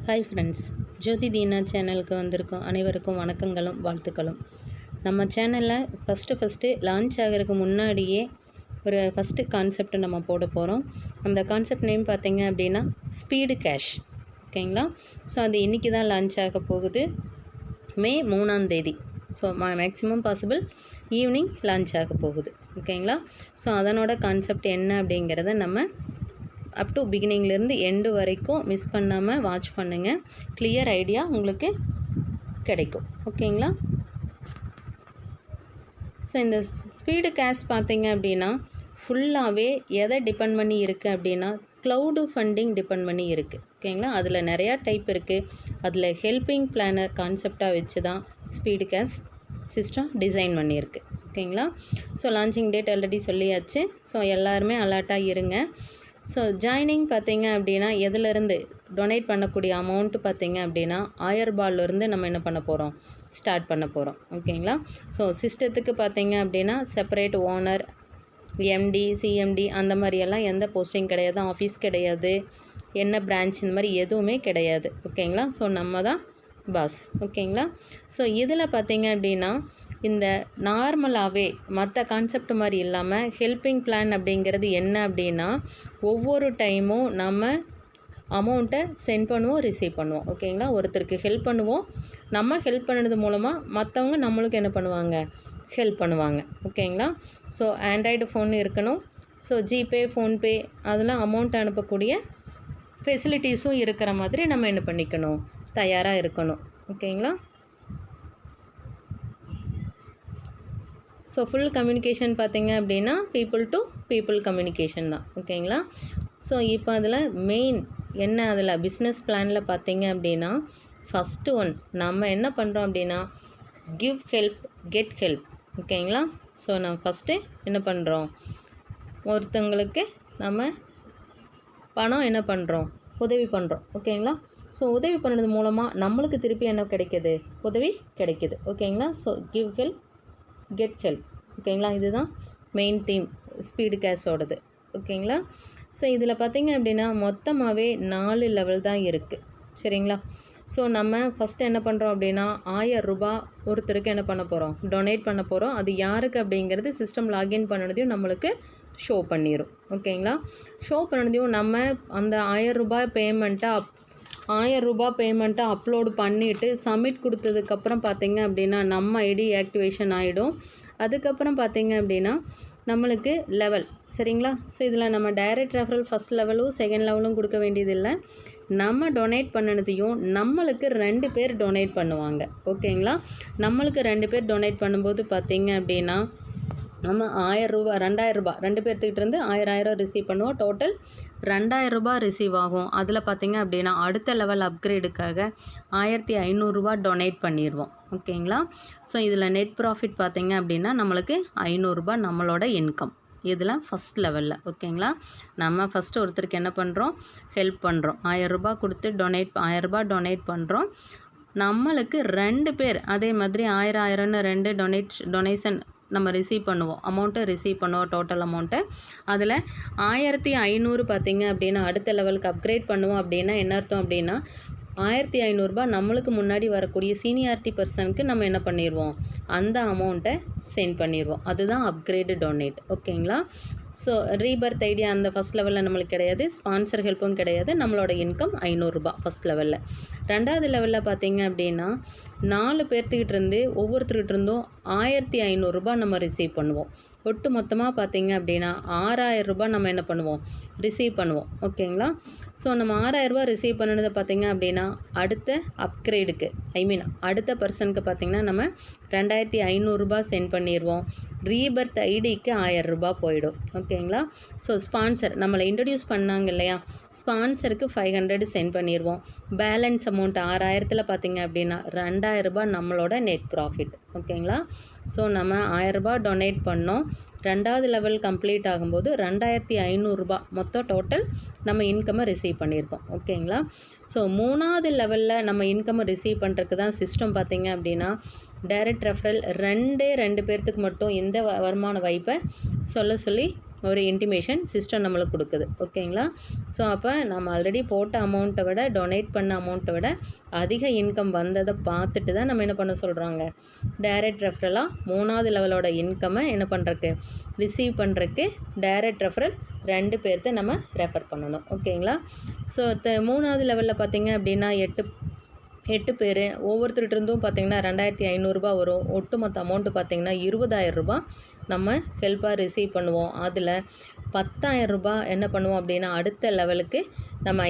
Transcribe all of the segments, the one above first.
Hi friends, ஜோதி தீனா சேனலுக்கு வந்திருக்கோம் அனைவருக்கும் வணக்கங்களும் வாழ்த்துக்களும். நம்ம சேனலில் ஃபஸ்ட்டு லான்ச் ஆகிறதுக்கு முன்னாடியே ஒரு ஃபஸ்ட்டு கான்செப்ட் நம்ம போட போகிறோம். அந்த கான்செப்ட் நேம் பார்த்திங்க அப்படின்னா ஸ்பீடு கேஷ். ஓகேங்களா? ஸோ அது இன்றைக்கி தான் லான்ச் ஆக போகுது, மே 3ஆம் தேதி. So maximum possible evening launch ஆக போகுது. ஓகேங்களா? ஸோ அதனோட கான்செப்ட் என்ன அப்படிங்கிறத நம்ம அப் டு பிகினிங்லேருந்து எண்டு வரைக்கும் மிஸ் பண்ணாமல் வாட்ச் பண்ணுங்கள். கிளியர் ஐடியா உங்களுக்கு கிடைக்கும். ஓகேங்களா? ஸோ இந்த ஸ்பீடு கேஷ் பார்த்தீங்க அப்படின்னா ஃபுல்லாகவே எதை டிபெண்ட் பண்ணி இருக்குது அப்படின்னா க்ளவுடு ஃபண்டிங் டிபெண்ட் பண்ணி இருக்குது. ஓகேங்களா? அதில் நிறையா டைப் இருக்குது. அதில் ஹெல்பிங் பிளானர் கான்செப்டாக வச்சு தான் ஸ்பீடு கேஷ் சிஸ்டம் டிசைன் பண்ணியிருக்கு. ஓகேங்களா? ஸோ லான்ச்சிங் டேட் ஆல்ரெடி சொல்லியாச்சு. ஸோ எல்லாருமே அலர்ட்டாக இருங்க. ஸோ ஜாயினிங் பார்த்தீங்க அப்படின்னா எதுலேருந்து டொனேட் பண்ணக்கூடிய அமௌண்ட்டு பார்த்தீங்க அப்படின்னா 1000 ரூபாயிலேருந்து நம்ம என்ன பண்ண போகிறோம், ஸ்டார்ட் பண்ண போகிறோம். ஓகேங்களா? ஸோ சிஸ்டத்துக்கு பார்த்தீங்க அப்படின்னா செப்பரேட் ஓனர், எம்டி, சிஎம்டி அந்த மாதிரியெல்லாம் எந்த போஸ்டிங் கிடையாது, ஆஃபீஸ் கிடையாது, என்ன பிரான்ச் இந்த மாதிரி எதுவுமே கிடையாது. ஓகேங்களா? ஸோ நம்ம தான் பாஸ். ஓகேங்களா? ஸோ இதில் பார்த்தீங்க அப்படின்னா இந்த நார்மலாகவே மற்ற கான்செப்ட் மாதிரி இல்லாமல் ஹெல்பிங் பிளான் அப்படிங்கிறது என்ன அப்படின்னா ஒவ்வொரு டைமும் நம்ம அமௌண்ட்டை சென்ட் பண்ணுவோம், ரிசீவ் பண்ணுவோம். ஓகேங்களா? ஒருத்தருக்கு ஹெல்ப் பண்ணுவோம், நம்ம ஹெல்ப் பண்ணது மூலமாக மற்றவங்க நம்மளுக்கு என்ன பண்ணுவாங்க, ஹெல்ப் பண்ணுவாங்க. ஓகேங்களா? ஸோ ஆண்ட்ராய்டு ஃபோன் இருக்கணும். ஸோ ஜிபே, ஃபோன்பே அதெல்லாம் அமௌண்ட் அனுப்பக்கூடிய ஃபெசிலிட்டிஸும் இருக்கிற மாதிரி நம்ம என்ன பண்ணிக்கணும், தயாராக இருக்கணும். ஓகேங்களா? ஸோ ஃபுல் கம்யூனிகேஷன் பார்த்திங்க அப்படின்னா பீப்புள் டு பீப்புள் கம்யூனிகேஷன் தான். ஓகேங்களா? ஸோ இப்போ அதில் மெயின் என்ன, அதில் பிஸ்னஸ் பிளானில் பார்த்திங்க அப்படின்னா ஃபஸ்ட்டு ஒன் நம்ம என்ன பண்ணுறோம் அப்படின்னா கிவ் ஹெல்ப், கெட் ஹெல்ப். ஓகேங்களா? ஸோ நம்ம ஃபஸ்ட்டு என்ன பண்ணுறோம், ஒருத்தங்களுக்கு நம்ம பணம் என்ன பண்ணுறோம், உதவி பண்ணுறோம். ஓகேங்களா? ஸோ உதவி பண்ணுறது மூலமாக நம்மளுக்கு திருப்பி என்ன கிடைக்கிது, உதவி கிடைக்கிது. ஓகேங்களா? So give help, get help. ஓகேங்களா? இதுதான் மெயின் தீம் ஸ்பீடு கேஷோடது. ஓகேங்களா? ஸோ இதில் பார்த்திங்க அப்படின்னா மொத்தமாகவே 4 லெவல் தான் இருக்குது. சரிங்களா? ஸோ நம்ம ஃபஸ்ட்டு என்ன பண்ணுறோம் அப்படின்னா 1000 ரூபா ஒருத்தருக்கு என்ன பண்ண போகிறோம், டொனேட் பண்ண போகிறோம். அது யாருக்கு அப்படிங்கிறது சிஸ்டம் லாகின் பண்ணதையும் நம்மளுக்கு ஷோ பண்ணிடும். ஓகேங்களா? ஷோ பண்ணதையும் நம்ம அந்த 1000 ரூபாய் பேமெண்ட்டை 1000 ரூபா பேமெண்ட்டை அப்லோடு பண்ணிவிட்டு சப்மிட் கொடுத்ததுக்கப்புறம் பார்த்திங்க அப்படின்னா நம்ம ஐடி ஆக்டிவேஷன் ஆகிடும். அதுக்கப்புறம் பார்த்திங்க அப்படின்னா நம்மளுக்கு லெவல். சரிங்களா? ஸோ இதில் நம்ம டைரக்ட் ரெஃபரல் ஃபஸ்ட் லெவலும் செகண்ட் லெவலும் கொடுக்க வேண்டியதில்லை. நம்ம டொனேட் பண்ணினதையும் நம்மளுக்கு 2 பேர் டொனேட் பண்ணுவாங்க. ஓகேங்களா? நம்மளுக்கு 2 பேர் டொனேட் பண்ணும்போது பார்த்திங்க அப்படின்னா நம்ம 1000 ரூபா 2000 ரூபா 2 பேர்த்துக்கிட்ட இருந்து 1000 ரிசீவ் பண்ணுவோம். டோட்டல் 2000 ரூபா ரிசீவ் ஆகும். அதில் பார்த்திங்க அப்படின்னா அடுத்த லெவல் அப்கிரேடுக்காக 1500 ரூபா டொனேட் பண்ணிடுவோம். ஓகேங்களா? ஸோ இதில் நெட் ப்ராஃபிட் பார்த்திங்க அப்படின்னா நம்மளுக்கு 500 ரூபா நம்மளோட இன்கம். இதில் ஃபஸ்ட் லெவலில். ஓகேங்களா? நம்ம ஃபஸ்ட்டு ஒருத்தருக்கு என்ன பண்ணுறோம், ஹெல்ப் பண்ணுறோம். 1000 ரூபா கொடுத்து 1000 ரூபா டொனேட் பண்ணுறோம். நம்மளுக்கு 2 பேர் அதே மாதிரி 1000 2 டொனேஷன் நம்ம ரிசீவ் பண்ணுவோம், அமௌண்ட்டை ரிசீவ் பண்ணுவோம். டோட்டல் அமௌண்ட்டை அதில் 1500 பார்த்திங்க அப்படின்னா அடுத்த லெவலுக்கு அப்கிரேட் பண்ணுவோம். அப்படின்னா என்ன அர்த்தம் அப்படின்னா 1500 ரூபா நம்மளுக்கு முன்னாடி வரக்கூடிய சீனியாரிட்டி பர்சனுக்கு நம்ம என்ன பண்ணிடுவோம், அந்த அமௌண்ட்டை சென்ட் பண்ணிடுவோம். அதுதான் அப்கிரேடு டொனேட். ஓகேங்களா? ஸோ ரீபர்த் ஐடியா அந்த ஃபஸ்ட் லெவலில் நம்மளுக்கு கிடையாது, ஸ்பான்சர் ஹெல்ப்பும் கிடையாது. நம்மளோட இன்கம் 500 ரூபா ஃபஸ்ட் லெவலில். 2வது லெவலில் பார்த்திங்க அப்படின்னா 4 பேர்த்துக்கிட்ட இருந்து ஒவ்வொருத்தர்கிட்ட இருந்தும் 1500 ரூபா நம்ம ரிசீவ் பண்ணுவோம். ஒட்டு மொத்தமாக பார்த்திங்க அப்படின்னா 6000 ரூபா நம்ம என்ன பண்ணுவோம், ரிசீவ் பண்ணுவோம். ஓகேங்களா? ஸோ நம்ம 6000 ரூபா ரிசீவ் பண்ணதை பார்த்திங்க அப்படின்னா அடுத்த அப்கிரேடுக்கு அடுத்த பர்சனுக்கு பார்த்திங்கன்னா நம்ம 2500 ரூபா சென்ட் பண்ணிடுவோம். ரீபர்த் ஐடிக்கு 1000 ரூபா போயிடும். ஓகேங்களா? ஸோ ஸ்பான்சர் நம்மளை இன்ட்ரடியூஸ் பண்ணாங்க இல்லையா, ஸ்பான்சருக்கு 500 சென்ட் பண்ணிடுவோம். பேலன்ஸ் அமௌண்ட் 6000த்தில் பார்த்திங்க அப்படின்னா 2000 ரூபா நம்மளோட நெட் ப்ராஃபிட். ஓகேங்களா? ஸோ நம்ம 1000 ரூபா டொனேட் பண்ணோம். 2வது லெவல் கம்ப்ளீட் ஆகும்போது 2500 ரூபா மொத்தம் டோட்டல் நம்ம இன்கம்மை ரிசீவ் பண்ணியிருப்போம். ஓகேங்களா? ஸோ 3வது லெவலில் நம்ம இன்கம்மை ரிசீவ் பண்ணுறதுக்கு தான் சிஸ்டம் பார்த்திங்க அப்படின்னா டைரக்ட் ரெஃபரல் 2 பேர்த்துக்கு மட்டும் இந்த வருமான வாய்ப்பை சொல்லி ஒரு இன்டிமேஷன் சிஸ்டம் நம்மளுக்கு கொடுக்குது. ஓகேங்களா? ஸோ அப்போ நம்ம ஆல்ரெடி போட்ட அமௌண்ட்டை விட டொனேட் பண்ண அமௌண்ட்டை விட அதிக இன்கம் வந்ததை பார்த்துட்டு தான் நம்ம என்ன பண்ண சொல்கிறாங்க, டைரக்ட் ரெஃபரலாக 3வது லெவலோட இன்கம்மை என்ன பண்ணுறக்கு ரிசீவ் பண்ணுறக்கு டைரக்ட் ரெஃபரல் 2 பேர்த்த நம்ம ரெஃபர் பண்ணணும். ஓகேங்களா? ஸோ 3வது லெவலில் பார்த்திங்க அப்படின்னா 8 பேர் ஒவ்வொருத்தருகிட்டருந்தும் பார்த்திங்கன்னா 2500 வரும். ஒட்டுமொத்த அமௌண்ட்டு பார்த்திங்கன்னா 20,000 நம்ம ஹெல்ப்பாக ரிசீவ் பண்ணுவோம். அதில் 10,000 என்ன பண்ணுவோம் அப்படின்னா அடுத்த லெவலுக்கு நம்ம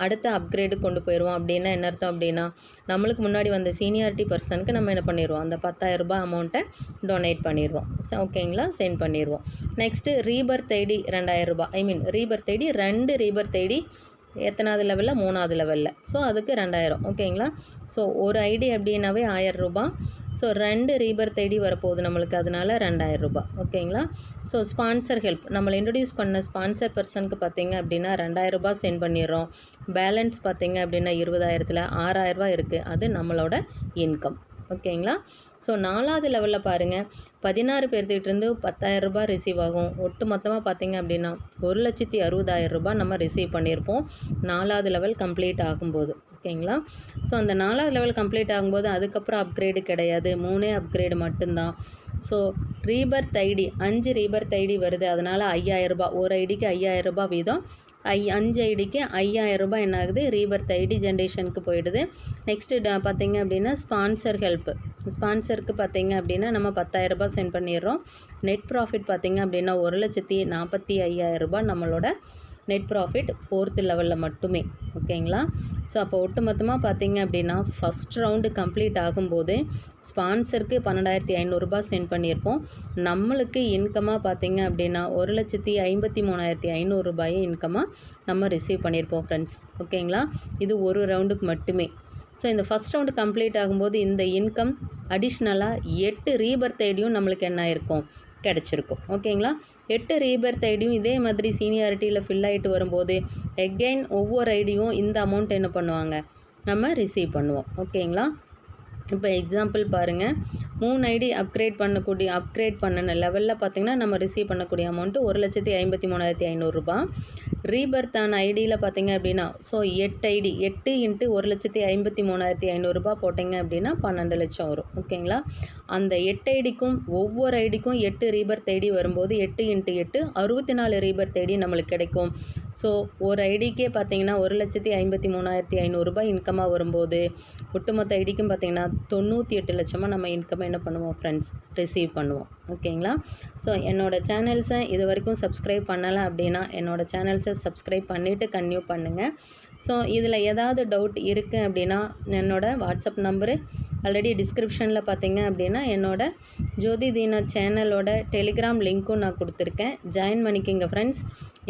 அடுத்த அப்கிரேடு கொண்டு போயிடுவோம். அப்படின்னா என்ன அர்த்தம் அப்படின்னா நம்மளுக்கு முன்னாடி வந்த சீனியாரிட்டி பர்சனுக்கு நம்ம என்ன பண்ணிடுவோம், அந்த 10,000 அமௌண்ட்டை டொனேட் பண்ணிடுவோம். ஓகேங்களா? சென்ட் பண்ணிடுவோம். Next rebirth ID 2,000 rebirth ID 2 rebirth ID எத்தனாவது லெவலில், 3வது லெவலில். ஸோ அதுக்கு 2,000. ஓகேங்களா? ஸோ ஒரு ஐடி அப்படின்னாவே 1,000 ரூபாய். ஸோ 2 ரீபர்த் ஐடி வரப்போகுது நம்மளுக்கு, அதனால 2,000 ரூபாய். ஓகேங்களா? ஸோ ஸ்பான்சர் ஹெல்ப் நம்மளை இன்ட்ரடியூஸ் பண்ண ஸ்பான்சர் பர்சனுக்கு பார்த்திங்க அப்படின்னா 2,000 ரூபாய் சென்ட் பண்ணிடுறோம். பேலன்ஸ் பார்த்திங்க அப்படின்னா 20,000ல் 6,000 ரூபாய் இருக்குது. அது நம்மளோட இன்கம். ஓகேங்களா? ஸோ 4வது லெவலில் பாருங்கள், 16 பேர்த்துக்கிட்டேருந்து 10,000 ரூபாய் ரிசீவ் ஆகும். ஒட்டு மொத்தமாக பார்த்திங்க அப்படின்னா 1,60,000 ரூபாய் நம்ம ரிசீவ் பண்ணியிருப்போம் 4வது லெவல் கம்ப்ளீட் ஆகும்போது. ஓகேங்களா? ஸோ அந்த 4வது லெவல் கம்ப்ளீட் ஆகும்போது அதுக்கப்புறம் அப்கிரேடு கிடையாது, 3 அப்கிரேடு மட்டும்தான். So rebirth ID 5 rebirth ID வருது, அதனால் 5,000 ரூபாய், ஒரு ஐடிக்கு 5,000 ரூபாய் வீதம். 5 ஐடிக்கு 5,000 ரூபாய் என்ன ஆகுது, ரீபர்த் ஐடி ஜென்ரேஷனுக்கு போயிடுது. நெக்ஸ்ட்டு பார்த்திங்க அப்படின்னா ஸ்பான்சர் ஹெல்ப், ஸ்பான்சருக்கு பார்த்திங்க அப்படின்னா நம்ம 10,000 ரூபாய் சென்ட் பண்ணிடுறோம். நெட் ப்ராஃபிட் பார்த்திங்க அப்படின்னா 1,45,000 ரூபாய் நம்மளோட நெட் ப்ராஃபிட் 4th லெவலில் மட்டுமே. ஓகேங்களா? ஸோ அப்போ ஒட்டுமொத்தமாக பார்த்திங்க அப்படின்னா ஃபஸ்ட் ரவுண்டு கம்ப்ளீட் ஆகும்போது ஸ்பான்சருக்கு 12,500 ரூபாய் சென்ட் பண்ணியிருப்போம். நம்மளுக்கு இன்கமாக பார்த்திங்க அப்படின்னா 1,53,500 ரூபாயை இன்கமாக நம்ம ரிசீவ் பண்ணியிருப்போம் ஃப்ரெண்ட்ஸ். ஓகேங்களா? இது ஒரு ரவுண்டுக்கு மட்டுமே. ஸோ இந்த ஃபஸ்ட் ரவுண்டு கம்ப்ளீட் ஆகும்போது இந்த இன்கம் அடிஷ்னலாக 8 ரீபர்த் ஐடியும் நம்மளுக்கு என்ன ஆயிருக்கும், கிடச்சிருக்கும். ஓகேங்களா? 8 ரீபர்த் ஐடியும் இதே மாதிரி சீனியாரிட்டியில் ஃபில் ஆகிட்டு வரும்போது எகெயின் ஒவ்வொரு ஐடியும் இந்த அமௌண்ட் என்ன பண்ணுவாங்க, நம்ம ரிசீவ் பண்ணுவோம். ஓகேங்களா? இப்போ எக்ஸாம்பிள் பாருங்கள், 3 ஐடி அப்கிரேட் பண்ணின லெவலில் பார்த்திங்கன்னா நம்ம ரிசீவ் பண்ணக்கூடிய அமௌண்ட்டு 1,53,500 ரூபாய். ரீபர்த் ஆன ஐடியில் பார்த்திங்க அப்படின்னா ஸோ 8 ஐடி 8 × 1,53,500 ரூபாய் போட்டிங்க அப்படின்னா 12 லட்சம் வரும். ஓகேங்களா? அந்த 8 ஐடிக்கும் ஒவ்வொரு ஐடிக்கும் 8 ரீபர்த் ஐடி வரும்போது 8 × 8 64 ரீபர்த் ஐடி நம்மளுக்கு கிடைக்கும். ஸோ ஒரு ஐடிக்கே பார்த்திங்கன்னா 1,53,500 ரூபாய் இன்கமாக வரும்போது ஒட்டுமொத்த ஐடிக்கும் பார்த்திங்கன்னா 98 லட்சமாக நம்ம இன்கம் என்ன பண்ணுவோம் ஃப்ரெண்ட்ஸ், ரிசீவ் பண்ணுவோம். ஓகேங்களா? ஸோ என்னோடய சேனல்ஸை இது வரைக்கும் சப்ஸ்கிரைப் பண்ணலை அப்படின்னா என்னோடய சேனல்ஸை சப்ஸ்கிரைப் பண்ணிவிட்டு கன்டினியூ பண்ணுங்கள். ஸோ இதில் ஏதாவது டவுட் இருக்குது அப்படின்னா என்னோடய வாட்ஸ்அப் நம்பரு ஆல்ரெடி டிஸ்கிரிப்ஷனில் பார்த்தீங்க அப்படின்னா என்னோடய ஜோதி தீனா சேனலோட டெலிகிராம் லிங்க்கும் நான் கொடுத்துருக்கேன், ஜாயின் பண்ணிக்கிங்க ஃப்ரெண்ட்ஸ்.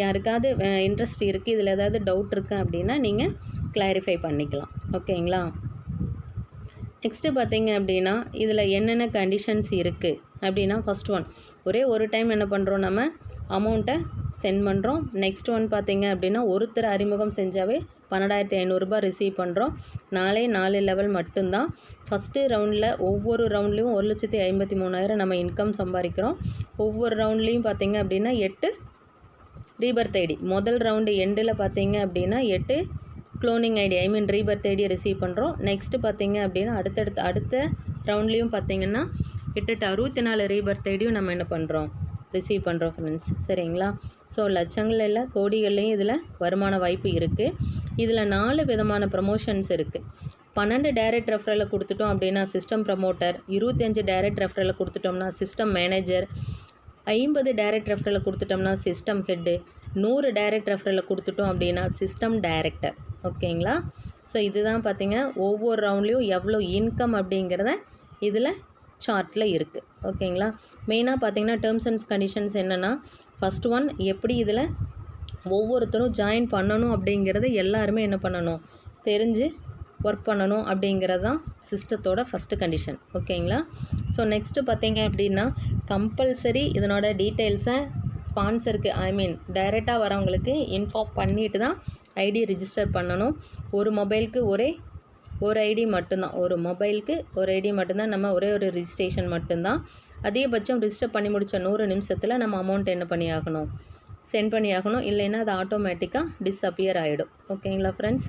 யாருக்காவது இன்ட்ரெஸ்ட் இருக்குது, இதில் ஏதாவது டவுட் இருக்குது அப்படின்னா நீங்கள் கிளாரிஃபை பண்ணிக்கலாம். ஓகேங்களா? நெக்ஸ்ட்டு பார்த்திங்க அப்படின்னா இதில் என்னென்ன கண்டிஷன்ஸ் இருக்குது அப்படின்னா ஃபஸ்ட் ஒன், ஒரே ஒரு டைம் என்ன பண்ணுறோம், நம்ம அமௌண்ட்டை சென்ட் பண்ணுறோம். நெக்ஸ்ட் ஒன் பார்த்திங்க அப்படின்னா ஒருத்தர் அறிமுகம் செஞ்சாவே 12,500 ரூபாய் ரிசீவ் பண்ணுறோம். 4 லெவல் மட்டும்தான். ஃபஸ்ட்டு ரவுண்டில் ஒவ்வொரு ரவுண்ட்லேயும் 1,53,000 நம்ம இன்கம் சம்பாதிக்கிறோம். ஒவ்வொரு ரவுண்ட்லேயும் பார்த்திங்க அப்படின்னா 8 ரீபர்த் ஐடி, முதல் ரவுண்டு எண்டில் பார்த்திங்க அப்படின்னா 8 cloning ID rebirth ID receive பண்ணுறோம். நெக்ஸ்ட்டு பார்த்திங்க அப்படின்னா அடுத்த ரவுண்ட்லேயும் பார்த்திங்கன்னா 64 ரீபர்த் ஐடியும் நம்ம என்ன பண்ணுறோம், ரிசீவ் பண்ணுறோம் ஃப்ரெண்ட்ஸ். சரிங்களா? ஸோ லட்சங்கள் இல்லை கோடிகள்லேயும் இதில் வருமான வாய்ப்பு இருக்குது. இதில் 4 விதமான ப்ரமோஷன்ஸ் இருக்குது. 12 டைரக்ட் ரெஃபரலை கொடுத்துட்டோம் அப்படின்னா சிஸ்டம் ப்ரமோட்டர், 25 டைரக்ட் ரெஃபரலை கொடுத்துட்டோம்னா சிஸ்டம் மேனேஜர், 50 டைரக்ட் ரெஃபரலை கொடுத்துட்டோம்னா சிஸ்டம் ஹெட்டு, 100 டைரக்ட் ரெஃபரலை கொடுத்துட்டோம் அப்படின்னா சிஸ்டம் டைரக்டர். ஓகேங்களா? ஸோ இதுதான் பார்த்திங்க ஒவ்வொரு ரவுண்ட்லேயும் எவ்வளோ இன்கம் அப்படிங்கிறத இதில் சார்ட்டில் இருக்குது. ஓகேங்களா? மெயினாக பார்த்திங்கன்னா டேர்ம்ஸ் அண்ட் கண்டிஷன்ஸ் என்னென்னா, ஃபஸ்ட் ஒன் எப்படி இதில் ஒவ்வொருத்தரும் ஜாயின் பண்ணணும் அப்படிங்கிறத எல்லாருமே என்ன பண்ணணும், தெரிஞ்சு ஒர்க் பண்ணணும் அப்படிங்கிறது தான் சிஸ்டத்தோட ஃபஸ்ட்டு கண்டிஷன். ஓகேங்களா? ஸோ நெக்ஸ்ட்டு பார்த்திங்க அப்படின்னா கம்பல்சரி இதனோட டீட்டெயில்ஸை ஸ்பான்சருக்கு டைரெக்டாக வரவங்களுக்கு இன்ஃபார்ம் பண்ணிட்டு தான் ஐடி ரிஜிஸ்டர் பண்ணணும். ஒரு மொபைலுக்கு ஒரு ஐடி மட்டும்தான், ஒரு மொபைலுக்கு ஒரு ஐடி மட்டும்தான், நம்ம ஒரே ஒரு ரிஜிஸ்ட்ரேஷன் மட்டும்தான். அதிகபட்சம் ரிஜிஸ்டர் பண்ணி முடித்த 100 நிமிஷத்தில் நம்ம அமௌண்ட் என்ன பண்ணி ஆகணும், சென்ட் பண்ணி ஆகணும். இல்லைன்னா அது ஆட்டோமேட்டிக்காக டிஸ்அப்பியர் ஆகிடும். ஓகேங்களா ஃப்ரெண்ட்ஸ்.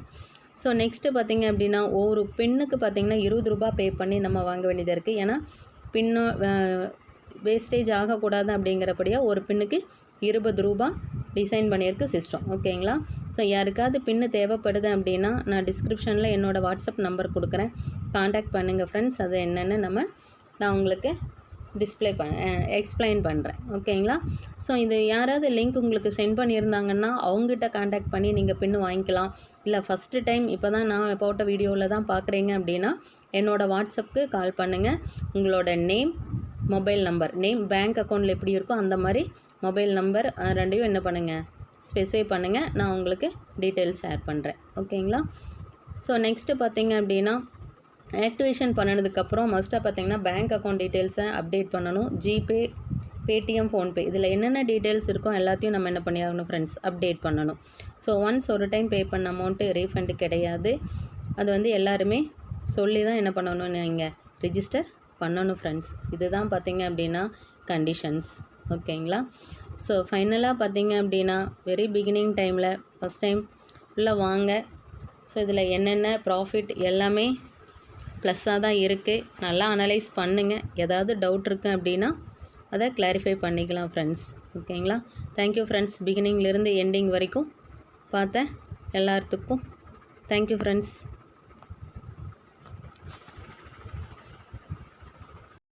ஸோ நெக்ஸ்ட்டு பார்த்திங்க அப்படின்னா ஒரு பின்னுக்கு பார்த்திங்கன்னா ₹20 பே பண்ணி நம்ம வாங்க வேண்டியதாக இருக்குது. ஏன்னா பின்னு வேஸ்டேஜ் ஆகக்கூடாது அப்படிங்கிறபடியாக ஒரு பின்னுக்கு ₹20 டிசைன் பண்ணியிருக்கு சிஸ்டம். ஓகேங்களா. ஸோ யாருக்காவது பின்னு தேவைப்படுது அப்படின்னா நான் டிஸ்கிரிப்ஷனில் என்னோடய வாட்ஸ்அப் நம்பர் கொடுக்குறேன், காண்டாக்ட் பண்ணுங்கள் ஃப்ரெண்ட்ஸ். அது என்னென்னு நான் உங்களுக்கு எக்ஸ்பிளைன் பண்ணுறேன். ஓகேங்களா. ஸோ இது யாராவது லிங்க் உங்களுக்கு சென்ட் பண்ணியிருந்தாங்கன்னா அவங்ககிட்ட காண்டாக்ட் பண்ணி நீங்கள் பின்னு வாங்கிக்கலாம். இல்லை ஃபஸ்ட்டு டைம் இப்போ தான் நான் போட்ட வீடியோவில் தான் பார்க்குறீங்க அப்படின்னா என்னோடய வாட்ஸ்அப்புக்கு கால் பண்ணுங்கள். உங்களோட name, mobile number, name bank அக்கௌண்ட்டில் எப்படி இருக்கோ அந்த மாதிரி மொபைல் நம்பர் ரெண்டையும் என்ன பண்ணுங்கள், ஸ்பெசிஃபை பண்ணுங்கள். நான் உங்களுக்கு டீட்டெயில்ஸ் ஷேர் பண்ணுறேன். ஓகேங்களா. ஸோ நெக்ஸ்ட்டு பார்த்திங்க அப்படின்னா ஆக்டிவேஷன் பண்ணினதுக்கப்புறம் மஸ்ட்டாக பார்த்திங்கன்னா பேங்க் அக்கௌண்ட் டீட்டெயில்ஸை அப்டேட் பண்ணணும். ஜிபே, பேடிஎம், ஃபோன்பே இதில் என்னென்ன டீட்டெயில்ஸ் இருக்கோ எல்லாத்தையும் நம்ம என்ன பண்ணி ஆகணும் ஃப்ரெண்ட்ஸ், அப்டேட் பண்ணணும். ஸோ ஒன்ஸ் ஒரு டைம் பே பண்ண அமௌண்ட்டு ரீஃபண்டு கிடையாது. அது எல்லாருமே சொல்லி தான் என்ன பண்ணணும், நீங்கள் ரிஜிஸ்டர் பண்ணணும் ஃப்ரெண்ட்ஸ். இதுதான் பார்த்திங்க அப்படின்னா கண்டிஷன்ஸ். ஓகேங்களா. ஸோ ஃபைனலாக பார்த்திங்க அப்படின்னா வெரி பிகினிங் டைமில் ஃபஸ்ட் டைம் உள்ளே வாங்க. ஸோ இதில் என்னென்ன ப்ராஃபிட் எல்லாமே ப்ளஸ்ஸாக தான் இருக்குது. நல்லா அனலைஸ் பண்ணுங்கள். ஏதாவது டவுட் இருக்குது அப்படின்னா அதை கிளாரிஃபை பண்ணிக்கலாம் ஃப்ரெண்ட்ஸ். ஓகேங்களா. Thank you friends. பிகினிங்லேருந்து எண்டிங் வரைக்கும் பார்த்த எல்லாத்துக்கும் தேங்க்யூ ஃப்ரெண்ட்ஸ்.